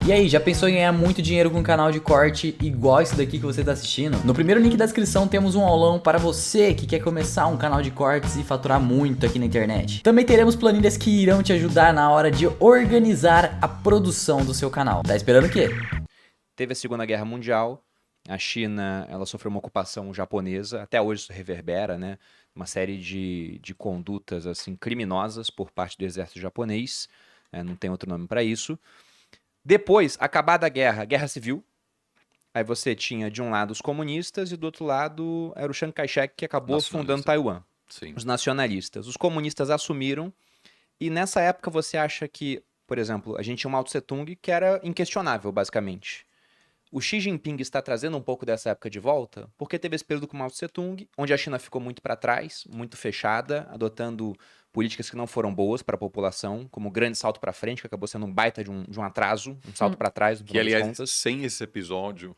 E aí, já pensou em ganhar muito dinheiro com um canal de corte igual esse daqui que você está assistindo? No primeiro link da descrição temos um aulão para você que quer começar um canal de cortes e faturar muito aqui na internet. Também teremos planilhas que irão te ajudar na hora de organizar a produção do seu canal. Tá esperando o quê? Teve a Segunda Guerra Mundial, a China ela sofreu uma ocupação japonesa, até hoje isso reverbera, né? Uma série de condutas assim criminosas por parte do exército japonês, não tem outro nome para isso. Depois, acabada a guerra, guerra civil, aí você tinha de um lado os comunistas e do outro lado era o Chiang Kai-shek que acabou fundando Taiwan. Sim. Os nacionalistas. Os comunistas assumiram e nessa época você acha que, por exemplo, a gente tinha o Mao Tse Tung que era inquestionável, basicamente. O Xi Jinping está trazendo um pouco dessa época de volta, porque teve esse período com o Mao Tse Tung, onde a China ficou muito para trás, muito fechada, adotando políticas que não foram boas para a população, como o grande salto para frente, que acabou sendo um baita de um atraso, um salto para trás, no Que, final das aliás, contas. sem esse episódio,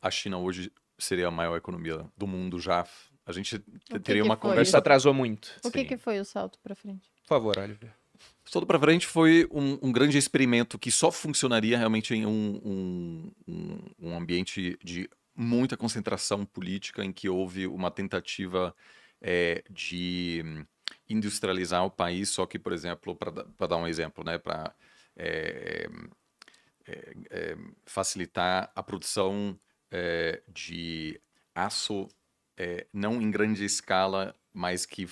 a China hoje seria a maior economia do mundo já. A gente teria uma Isso conversa... atrasou muito. O que foi o salto pra frente? Por favor, Oliver. Todo para frente foi um grande experimento que só funcionaria realmente em um ambiente de muita concentração política, em que houve uma tentativa de industrializar o país, só que, por exemplo, para dar um exemplo, né, para facilitar a produção de aço, não em grande escala, mas que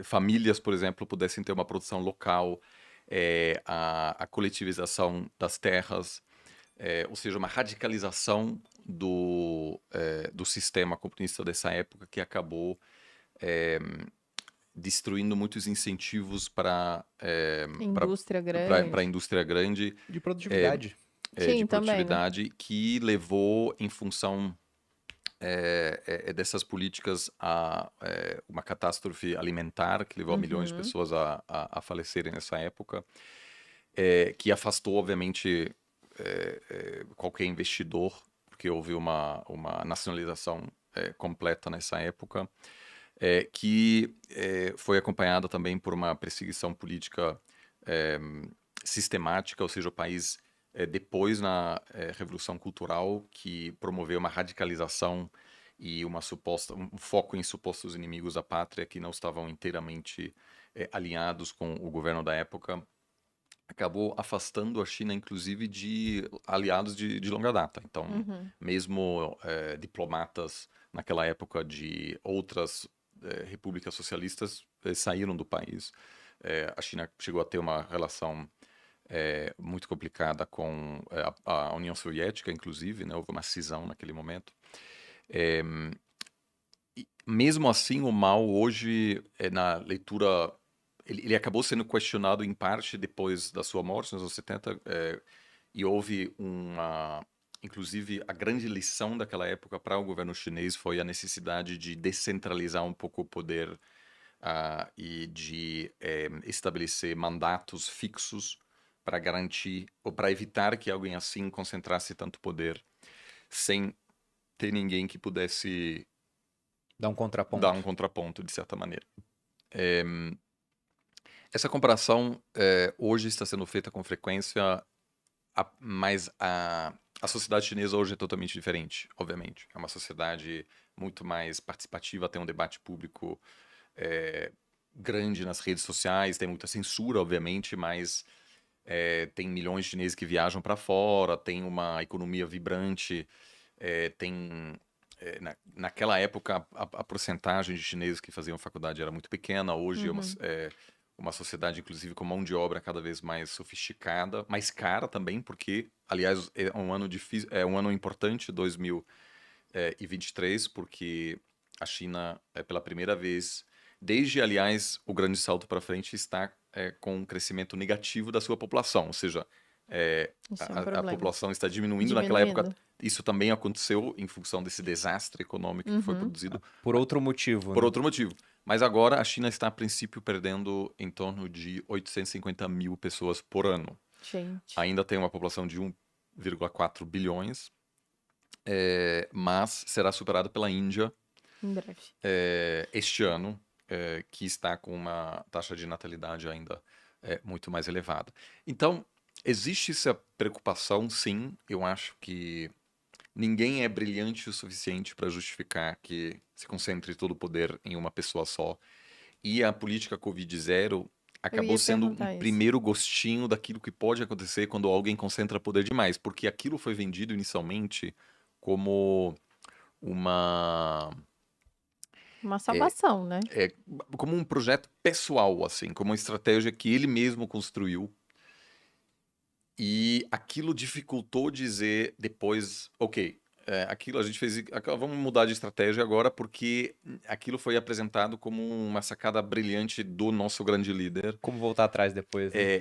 famílias, por exemplo, pudessem ter uma produção local, a coletivização das terras, ou seja, uma radicalização do sistema comunista dessa época que acabou destruindo muitos incentivos para Indústria grande. para a indústria grande De produtividade. Sim, de também, né? produtividade, que levou, em função dessas políticas, a uma catástrofe alimentar que levou milhões de pessoas a falecerem nessa época, que afastou, obviamente, qualquer investidor, porque houve uma nacionalização completa nessa época, que foi acompanhada também por uma perseguição política sistemática, ou seja, o país, depois na Revolução Cultural, que promoveu uma radicalização e um foco em supostos inimigos da pátria que não estavam inteiramente alinhados com o governo da época, acabou afastando a China, inclusive, de aliados de longa data. Então, mesmo diplomatas naquela época de outras repúblicas socialistas saíram do país. A China chegou a ter uma relação muito complicada com a União Soviética, inclusive, né? Houve uma cisão naquele momento. E mesmo assim, o Mao hoje, na leitura, ele acabou sendo questionado em parte depois da sua morte, nos anos 70, e houve inclusive, a grande lição daquela época para o governo chinês foi a necessidade de descentralizar um pouco o poder e de estabelecer mandatos fixos para garantir ou para evitar que alguém assim concentrasse tanto poder sem ter ninguém que pudesse Dar um contraponto. dar um contraponto, de certa maneira. Essa comparação hoje está sendo feita com frequência, mas a sociedade chinesa hoje é totalmente diferente, obviamente. É uma sociedade muito mais participativa, tem um debate público grande nas redes sociais, tem muita censura, obviamente, mas tem milhões de chineses que viajam para fora, tem uma economia vibrante, naquela época a porcentagem de chineses que faziam faculdade era muito pequena, hoje é uma sociedade, inclusive, com mão de obra cada vez mais sofisticada, mais cara também, porque, aliás, é um ano difícil, é um ano importante, 2023, porque a China, pela primeira vez, desde, aliás, o grande salto para frente, está com um crescimento negativo da sua população, ou seja, a população está diminuindo. Naquela época. Isso também aconteceu em função desse desastre econômico que foi produzido. Por outro motivo. Por outro motivo. Mas agora a China está, a princípio, perdendo em torno de 850 mil pessoas por ano. Gente. Ainda tem uma população de 1,4 bilhões, mas será superada pela Índia Em breve. este ano, que está com uma taxa de natalidade ainda muito mais elevada. Então, Existe essa preocupação, sim. Eu acho que ninguém é brilhante o suficiente para justificar que se concentre todo o poder em uma pessoa só. E a política Covid-0 acabou sendo um primeiro gostinho daquilo que pode acontecer quando alguém concentra poder demais, porque aquilo foi vendido inicialmente como uma salvação, né? Como um projeto pessoal, assim, como uma estratégia que ele mesmo construiu. E aquilo dificultou dizer depois, ok, aquilo a gente fez, vamos mudar de estratégia agora porque aquilo foi apresentado como uma sacada brilhante do nosso grande líder. Como voltar atrás depois, né?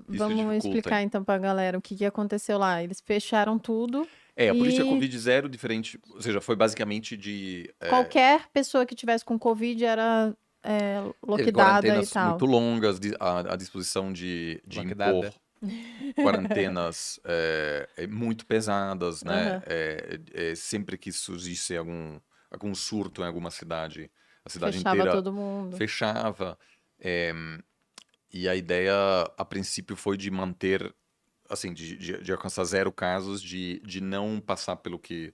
Vamos explicar então pra galera o que aconteceu lá. Eles fecharam tudo. A política Covid-0 diferente, ou seja, foi basicamente de... Qualquer pessoa que tivesse com Covid era lockdada e tal. Muito longas, à disposição de impor quarentenas muito pesadas, né? Sempre que surgisse algum surto em alguma cidade, a cidade fechava inteira todo mundo. Fechava. E a ideia, a princípio, foi de manter, assim, de alcançar 0 casos, de não passar pelo que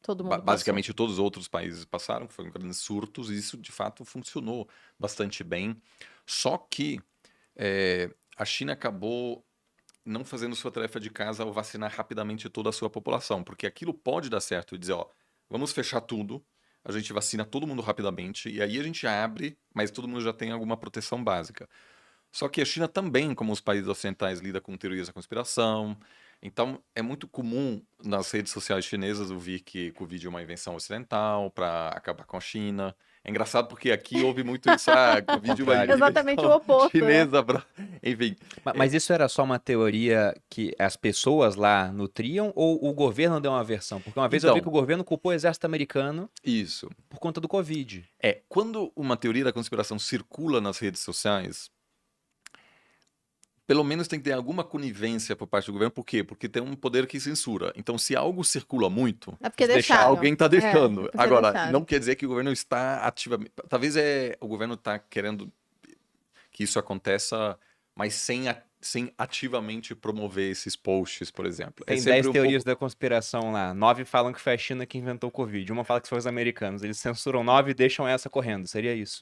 todo mundo basicamente todos os outros países passaram, que foram grandes surtos, e isso de fato funcionou bastante bem. Só que a China acabou não fazendo sua tarefa de casa ao vacinar rapidamente toda a sua população, porque aquilo pode dar certo e dizer, ó, vamos fechar tudo, a gente vacina todo mundo rapidamente, e aí a gente abre, mas todo mundo já tem alguma proteção básica. Só que a China também, como os países ocidentais, lida com teorias da conspiração. Então, é muito comum nas redes sociais chinesas ouvir que Covid é uma invenção ocidental para acabar com a China. É engraçado porque aqui houve muito isso, Covid é uma invenção exatamente o oposto, chinesa. Enfim. Mas isso era só uma teoria que as pessoas lá nutriam ou o governo deu uma versão? Porque uma vez eu vi que o governo culpou o exército americano por conta do Covid. Quando uma teoria da conspiração circula nas redes sociais, pelo menos tem que ter alguma conivência por parte do governo. Por quê? Porque tem um poder que censura. Então, se algo circula muito, porque deixaram. Alguém está deixando. Agora, não quer dizer que o governo está ativamente... Talvez o governo está querendo que isso aconteça, mas sem ativamente promover esses posts, por exemplo. Tem 10 teorias da conspiração lá. 9 falam que foi a China que inventou o Covid. Uma fala que foi os americanos. Eles censuram 9 e deixam essa correndo. Seria isso?